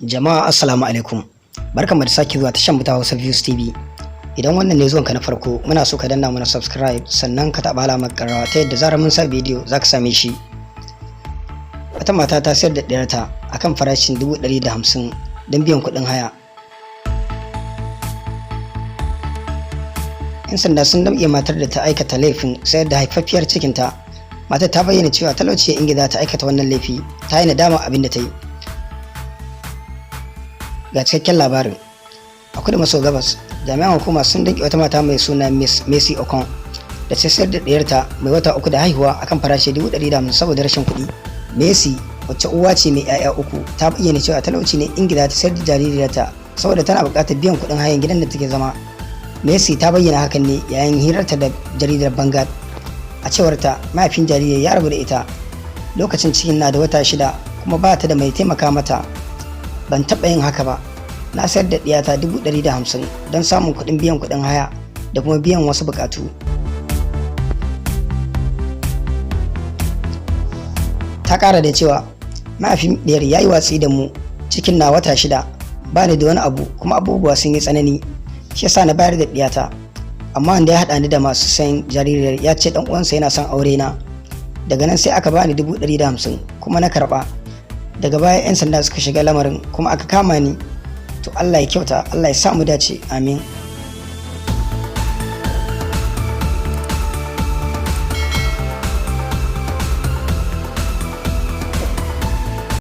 Jama'a assalamu alaikum. Barkanmu da sake zuwa tashan ta Hausa Views TV. Idan wannan ne zuwanka na farko, muna so ka danna mana subscribe sannan ka taɓa alamar ƙararrawa ta yadda zarar mun sa bidiyo za ka same shi. Wata mata ta sayar da ɗiyarta akan farashin 150 don biyan kuɗin haya. 'Yan sanda sun damƙe matar da ta aikata laifin sayar da haifaffiyar cikinta. Matar ta bayyana cewa talauci ya ingiza ta aikata wannan laifi, ta yi nadama abin da ta yi. Ga cikakken labarin. A kudu maso gabas, jami'an hukuma sun danƙe wata mata mai suna Miss Mercy Okon da ta sayar da ɗiyarta mai wata 3 da haihuwa akan farashi 150 saboda rashin kuɗi. Mercy, wacce uwa ce mai 'ya'ya 3, ta bayyana cewa talauci ne ingiza ta sayar da jaririyarta saboda tana buƙatar biyan kuɗin hayan gidan da take zama. Mercy ta bayyana hakan ne yayin hirarta da jaridar Vanguard. A cewar ta, mahaifin jaririyar ya rabu da ita lokacin cikin na da wata 6 kuma ba ta da mai taimaka mata. Ban taɓa yin haka ba, na sayar da ɗiyata 150 don samun kuɗin biyan kuɗin haya da kuma biyan wasu buƙatu. Ta ƙara da cewa mahaifin ɗiyar ya yi watsi da mu cikin na wata 6, ba ni da wani abu kuma abubuwa sun yi tsanani, shi yasa na bayar da ɗiyata. Amma wanda ya haɗa ni da masu sayan jaririyar ya ce ɗan uwansa yana son aure na. Daga nan sai aka bani 150 kuma na karɓa. Daga baya 'yan sanda suka shiga lamarin kuma aka kama ni. To Allah ya kyauta, Allah ya sa mu dace, amin.